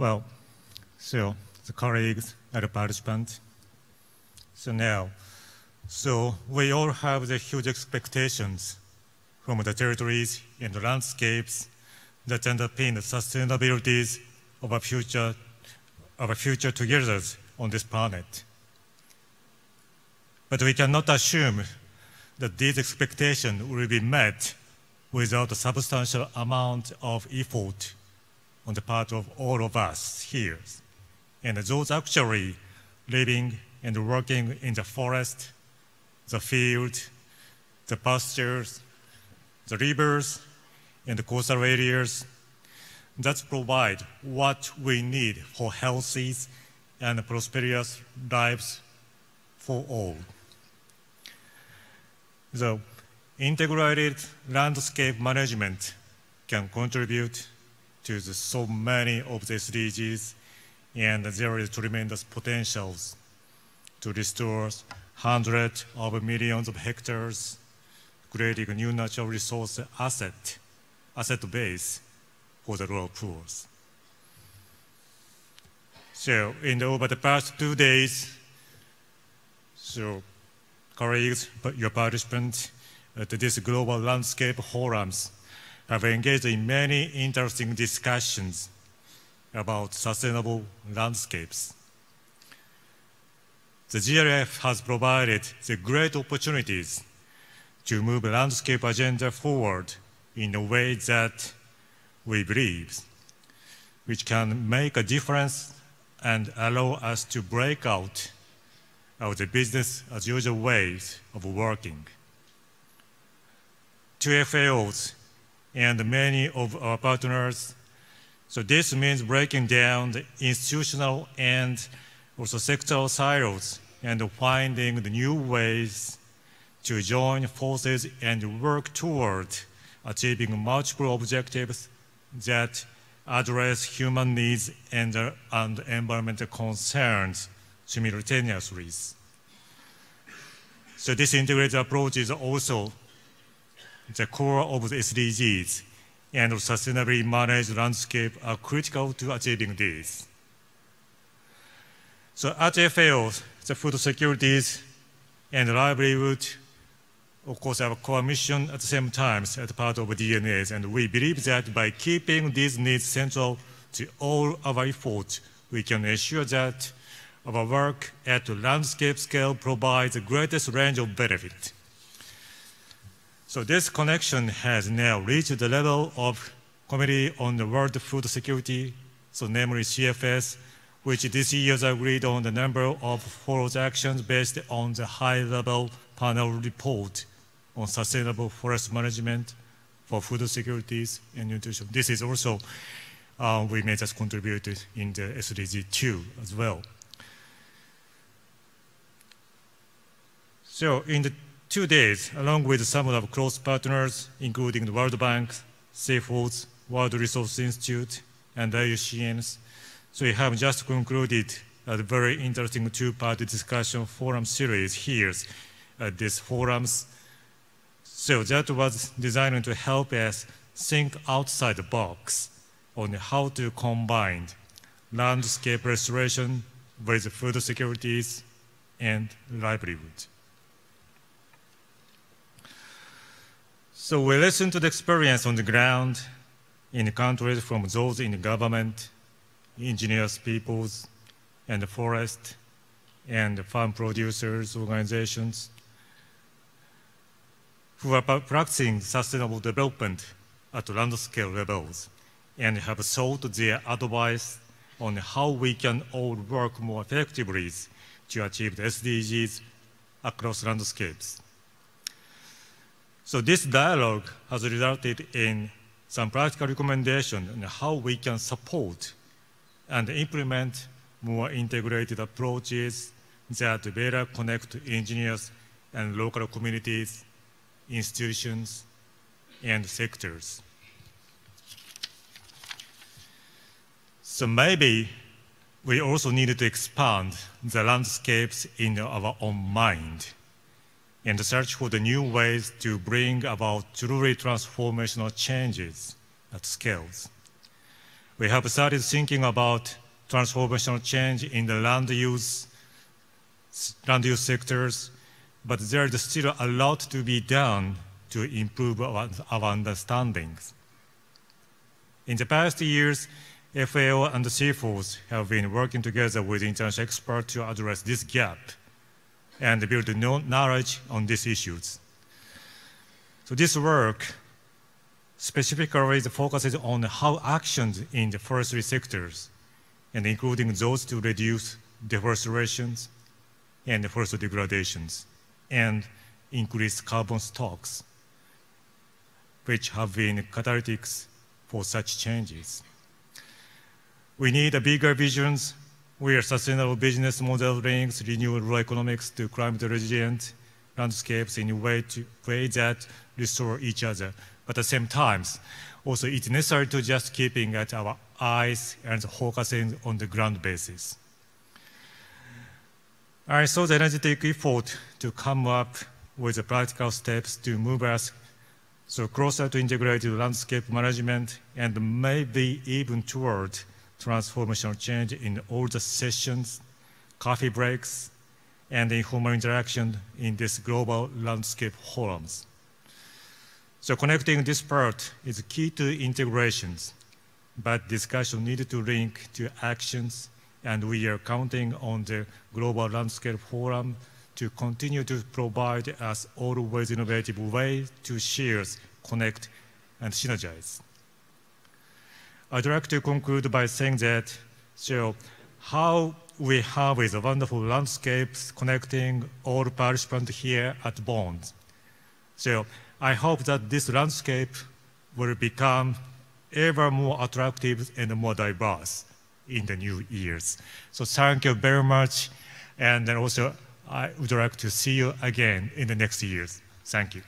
Well, so the colleagues and the participants. So we all have the huge expectations from the territories and the landscapes that underpin the sustainability of our future together on this planet. But we cannot assume that these expectations will be met without a substantial amount of effort on the part of all of us here. And those actually living and working in the forest, the field, the pastures, the rivers, and the coastal areas that provide what we need for healthy and prosperous lives for all. The integrated landscape management can contribute to so many of the SDGs, and there is tremendous potential to restore hundreds of millions of hectares, creating a new natural resource asset base for the rural poor. So over the past 2 days, so colleagues, your participants at this global landscape forums have engaged in many interesting discussions about sustainable landscapes. The GLF has provided the great opportunities to move the landscape agenda forward in a way that we believe, which can make a difference and allow us to break out of the business as usual ways of working. 2 FAOs and many of our partners, so this means breaking down the institutional and also sectoral silos and finding the new ways to join forces and work toward achieving multiple objectives that address human needs and environmental concerns simultaneously. So this integrated approach is also the core of the SDGs, and sustainably managed landscape are critical to achieving this. So at FAO, the food security and livelihood, of course, our core mission at the same time as part of DNAs, and we believe that by keeping these needs central to all our efforts, we can ensure that our work at the landscape scale provides the greatest range of benefit. So this connection has now reached the level of Committee on the World Food Security, so namely CFS, which this year has agreed on the number of forest actions based on the high-level panel report on sustainable forest management for food security and nutrition. This is also, we may just contribute in the SDG 2 as well. So in the 2 days, along with some of our close partners, including the World Bank, Safeholds, World Resource Institute, and IUCNs, so we have just concluded a very interesting 2-part discussion forum series here at these forums. So that was designed to help us think outside the box on how to combine landscape restoration with food security and livelihood. So we listen to the experience on the ground in the countries from those in the government, engineers, peoples, and the forest, and the farm producers, organizations, who are practicing sustainable development at landscape levels and have sought their advice on how we can all work more effectively to achieve the SDGs across landscapes. So this dialogue has resulted in some practical recommendations on how we can support and implement more integrated approaches that better connect engineers and local communities, institutions, and sectors. So maybe we also need to expand the landscapes in our own mind and search for the new ways to bring about truly transformational changes at scales. We have started thinking about transformational change in the land use sectors, but there is still a lot to be done to improve our understandings. In the past years, FAO and the CFOs have been working together with international experts to address this gap and build knowledge on these issues. So this work specifically focuses on how actions in the forestry sectors, and including those to reduce deforestation and forest degradations, and increase carbon stocks, which have been catalytics for such changes. We need a bigger visions where sustainable business model links renewable economics to climate resilient landscapes in a way that restore each other. But at the same time, also it's necessary to just keeping at our eyes and focusing on the ground basis. I saw the energetic effort to come up with the practical steps to move us so closer to integrated landscape management and maybe even toward transformational change in all the sessions, coffee breaks, and informal interaction in these global landscape forums. So connecting this part is key to integrations, but discussion needed to link to actions, and we are counting on the Global Landscape Forum to continue to provide us always innovative way to share, connect, and synergize. I'd like to conclude by saying that, so how we have is a wonderful landscapes connecting all participants here at Bonn. So I hope that this landscape will become ever more attractive and more diverse in the new years. So thank you very much. And then also I would like to see you again in the next years. Thank you.